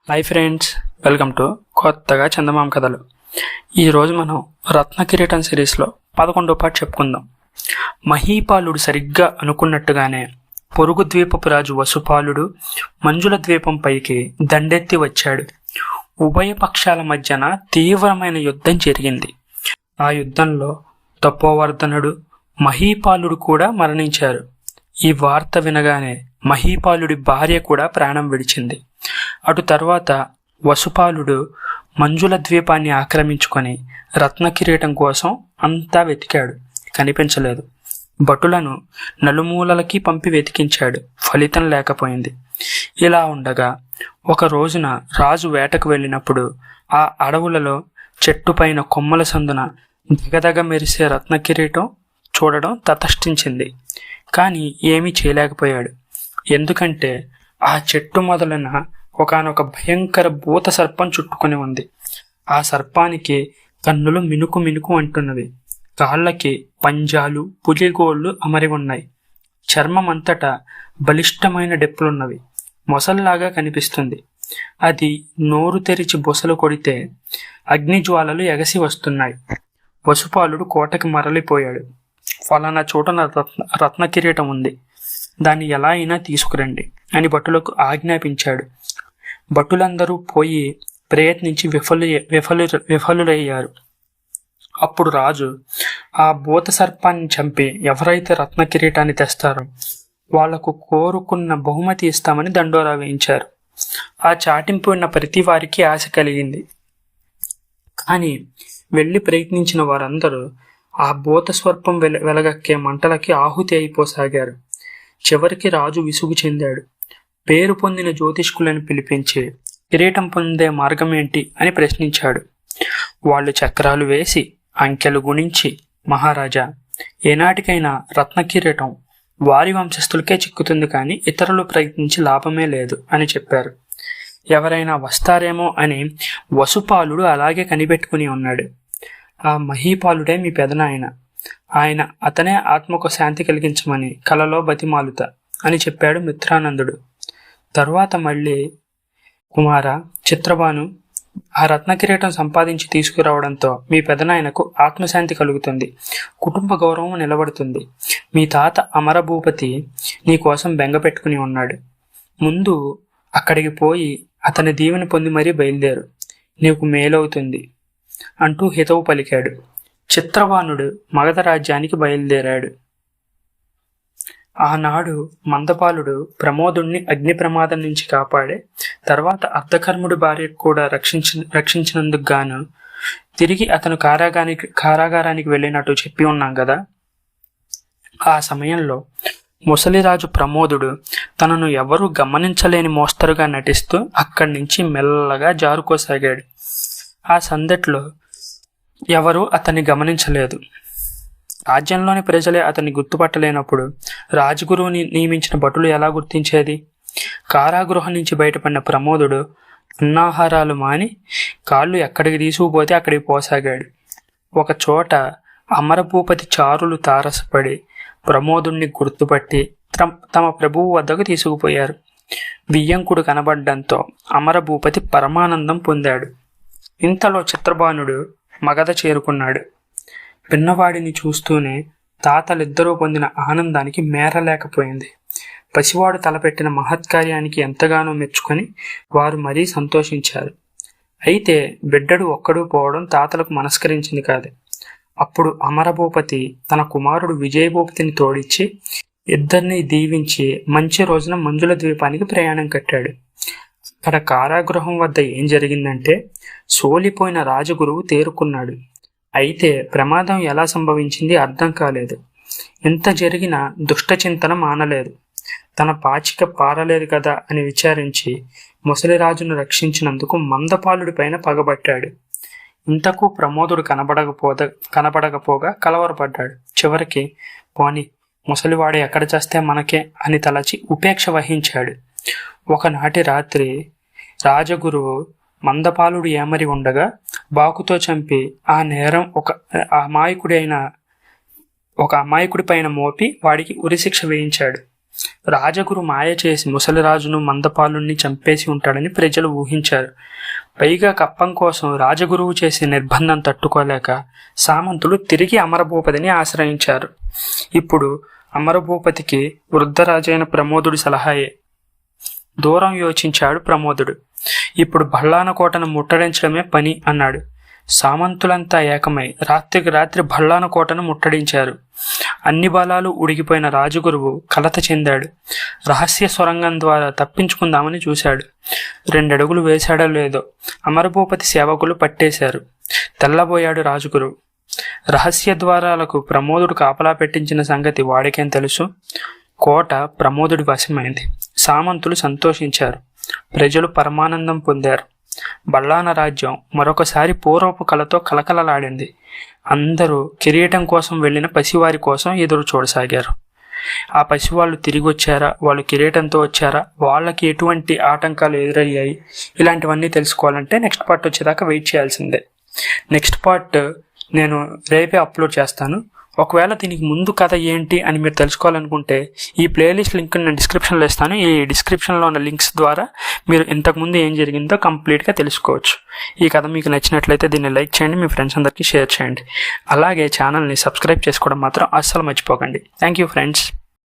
Hi friends, welcome to కొత్తగా చందమామ కథలు. ఈరోజు మనం రత్నకిరీటం సిరీస్లో 11వ పార్ట్ చెప్పుకుందాం. మహీపాలుడు సరిగ్గా అనుకున్నట్టుగానే పొరుగు ద్వీపపు రాజు వసుపాలుడు మంజుల ద్వీపం పైకి దండెత్తి వచ్చాడు. ఉభయ పక్షాల మధ్యన తీవ్రమైన యుద్ధం జరిగింది. ఆ యుద్ధంలో తపోవర్ధనుడు, మహీపాలుడు కూడా మరణించారు. ఈ వార్త వినగానే మహీపాలుడి భార్య కూడా ప్రాణం విడిచింది. అటు తర్వాత వసుపాలుడు మంజుల ద్వీపాన్ని ఆక్రమించుకొని రత్నకిరీటం కోసం అంతా వెతికాడు. కనిపించలేదు. భటులను నలుమూలలకి పంపి వెతికించాడు. ఫలితం లేకపోయింది. ఇలా ఉండగా ఒక రోజున రాజు వేటకు వెళ్ళినప్పుడు ఆ అడవులలో చెట్టుపైన కొమ్మల సందున దిగదగ మెరిసే రత్నకిరీటం చూడడం తతష్టించింది. కానీ ఏమీ చేయలేకపోయాడు. ఎందుకంటే ఆ చెట్టు మొదలన ఒకానొక భయంకర భూత సర్పం చుట్టుకొని ఉంది. ఆ సర్పానికి కన్నులు మినుకు మినుకు అంటున్నవి. కాళ్ళకి పంజాలు, పులిగోళ్లు అమరి ఉన్నాయి. చర్మం అంతటా బలిష్టమైన డెప్పులున్నవి. మొసల్లాగా కనిపిస్తుంది. అది నోరు తెరిచి బొసలు కొడితే అగ్నిజ్వాలలు ఎగసి వస్తున్నాయి. వసుపాలుడు కోటకి మరలిపోయాడు. ఫలానా చోటన రత్న కిరీటం ఉంది, దాన్ని ఎలా అయినా తీసుకురండి అని భటులకు ఆజ్ఞాపించాడు. భటులందరూ పోయి ప్రయత్నించి విఫలులయ్యారు. అప్పుడు రాజు ఆ భూత సర్పాన్ని చంపి ఎవరైతే రత్న కిరీటాన్ని తెస్తారో వాళ్లకు కోరుకున్న బహుమతి ఇస్తామని దండోరా వేయించారు. ఆ చాటింపు ఉన్న ప్రతి వారికి ఆశ కలిగింది. కానీ వెళ్ళి ప్రయత్నించిన వారందరూ ఆ భూత స్వర్పం వెలగక్కే మంటలకి ఆహుతి అయిపోసాగారు. చివరికి రాజు విసుగు చెందాడు. పేరు పొందిన జ్యోతిష్కులను పిలిపించి కిరీటం పొందే మార్గం ఏంటి అని ప్రశ్నించాడు. వాళ్ళు చక్రాలు వేసి అంకెలు గుణించి, మహారాజా, ఏనాటికైనా రత్న కిరీటం వారి వంశస్థులకే చిక్కుతుంది, కానీ ఇతరులు ప్రయత్నించి లాభమే లేదు అని చెప్పారు. ఎవరైనా వస్తారేమో అని వసుపాలుడు అలాగే కనిపెట్టుకుని ఉన్నాడు. ఆ మహీపాలుడే మీ పెదనాయన. అతనే ఆత్మకు శాంతి కలిగించమని కలలో బతిమాలుతా అని చెప్పాడు మిత్రానందుడు. తరువాత మళ్ళీ, కుమార చిత్రబాను, ఆ రత్నకిరీటం సంపాదించి తీసుకురావడంతో మీ పెదనాయనకు ఆత్మశాంతి కలుగుతుంది, కుటుంబ గౌరవం నిలబడుతుంది. మీ తాత అమరభూపతి నీ కోసం బెంగ పెట్టుకుని ఉన్నాడు. ముందు అక్కడికి పోయి అతని దీవెన పొంది మరీ బయలుదేరు, నీకు మేలవుతుంది అంటూ హితవు పలికాడు. చిత్రవానుడు మగధ రాజ్యానికి బయలుదేరాడు. ఆనాడు మందపాలుడు ప్రమోదుణ్ణి అగ్ని ప్రమాదం నుంచి కాపాడే, తర్వాత అర్ధకర్ముడి భార్యకు కూడా రక్షించినందుకు గాను తిరిగి అతను కారాగారానికి వెళ్ళినట్టు చెప్పి ఉన్నాం కదా. ఆ సమయంలో ముసలిరాజు ప్రమోదుడు తనను ఎవరూ గమనించలేని మోస్తరుగా నటిస్తూ అక్కడి నుంచి మెల్లగా జారుకోసాగాడు. ఆ సందట్లో ఎవరూ అతన్ని గమనించలేదు. రాజ్యంలోని ప్రజలే అతన్ని గుర్తుపట్టలేనప్పుడు రాజగురువుని నియమించిన భటులు ఎలా గుర్తించేది? కారాగృహం నుంచి బయటపడిన ప్రమోదుడు అన్నాహారాలు మాని కాళ్ళు ఎక్కడికి తీసుకుపోతే అక్కడికి పోసాగాడు. ఒక చోట అమరభూపతి చారులు తారసపడి ప్రమోదుణ్ణి గుర్తుపట్టి తమ ప్రభువు వద్దకు తీసుకుపోయారు. వియ్యంకుడు కనబడ్డంతో అమరభూపతి పరమానందం పొందాడు. ఇంతలో చిత్రబానుడు మగధ చేరుకున్నాడు. పిన్నవాడిని చూస్తూనే తాతలిద్దరూ పొందిన ఆనందానికి మేరలేకపోయింది. పసివాడు తలపెట్టిన మహత్కార్యానికి ఎంతగానో మెచ్చుకొని వారు మరీ సంతోషించారు. అయితే బిడ్డడు ఒక్కడూ పోవడం తాతలకు మనస్కరించింది కాదు. అప్పుడు అమరభూపతి తన కుమారుడు విజయభూపతిని తోడిచ్చి ఇద్దరిని దీవించి మంచి రోజున మంజుల ద్వీపానికి ప్రయాణం కట్టాడు. అక్కడ కారాగృహం వద్ద ఏం జరిగిందంటే, సోలిపోయిన రాజగురువు తేరుకున్నాడు. అయితే ప్రమాదం ఎలా సంభవించింది అర్థం కాలేదు. ఎంత జరిగినా దుష్టచింతన మానలేదు. తన పాచిక పారలేదు కదా అని విచారించి ముసలిరాజును రక్షించినందుకు మందపాలుడి పైన పగబట్టాడు. ఇంతకు ప్రమోదుడు కనబడకపోగా కలవరపడ్డాడు. చివరికి పోని ముసలివాడు ఎక్కడ చేస్తే మనకే అని తలచి ఉపేక్ష వహించాడు. ఒకనాటి రాత్రి రాజగురువు మందపాలుడు ఏమరి ఉండగా బాకుతో చంపి ఆ నేరం ఒక అమాయకుడి పైన మోపి వాడికి ఉరిశిక్ష వేయించాడు. రాజగురు మాయ చేసి ముసలిరాజును మందపాలుణ్ణి చంపేసి ఉంటాడని ప్రజలు ఊహించారు. పైగా కప్పం కోసం రాజగురువు చేసే నిర్బంధం తట్టుకోలేక సామంతులు తిరిగి అమరభూపతిని ఆశ్రయించారు. ఇప్పుడు అమరభూపతికి వృద్ధరాజైన ప్రమోదుడి సలహాయే. దూరం యోచించాడు ప్రమోదుడు. ఇప్పుడు బళ్ళానకోటను ముట్టడించడమే పని అన్నాడు. సామంతులంతా ఏకమై రాత్రికి రాత్రి బళ్ళానకోటను ముట్టడించారు. అన్ని బలాలు ఉడికిపోయిన రాజగురువు కలత చెందాడు. రహస్య సొరంగం ద్వారా తప్పించుకుందామని చూశాడు. 2 అడుగులు వేశాడో లేదో అమరభూపతి సేవకులు పట్టేశారు. తెల్లబోయాడు రాజగురువు. రహస్య ద్వారాలకు ప్రమోదుడు కాపలా పెట్టించిన సంగతి వాడికేం తెలుసు? కోట ప్రమోదుడి వశమైంది. సామంతులు సంతోషించారు. ప్రజలు పరమానందం పొందారు. బళ్ళాన రాజ్యం మరొకసారి పూర్వపు కళతో కలకలలాడింది. అందరూ కిరీటం కోసం వెళ్లిన పసివారి కోసం ఎదురు చూడసాగారు. ఆ పసివాళ్ళు తిరిగి వచ్చారా? వాళ్ళు కిరీటంతో వచ్చారా? వాళ్ళకి ఎటువంటి ఆటంకాలు ఎదురయ్యాయి? ఇలాంటివన్నీ తెలుసుకోవాలంటే నెక్స్ట్ పార్ట్ వచ్చేదాకా వెయిట్ చేయాల్సిందే. నెక్స్ట్ పార్ట్ నేను రేపే అప్లోడ్ చేస్తాను. ఒకవేళ దీనికి ముందు కథ ఏంటి అని మీరు తెలుసుకోవాలనుకుంటే ఈ ప్లేలిస్ట్ లింక్ నేను డిస్క్రిప్షన్లో ఇస్తాను. ఈ డిస్క్రిప్షన్లో ఉన్న లింక్స్ ద్వారా మీరు ఇంతకుముందు ఏం జరిగిందో కంప్లీట్గా తెలుసుకోవచ్చు. ఈ కథ మీకు నచ్చినట్లయితే దీన్ని లైక్ చేయండి, మీ ఫ్రెండ్స్ అందరికీ షేర్ చేయండి. అలాగే ఛానల్ని సబ్స్క్రైబ్ చేసుకోవడం మాత్రం అస్సలు మర్చిపోకండి. Thank you friends.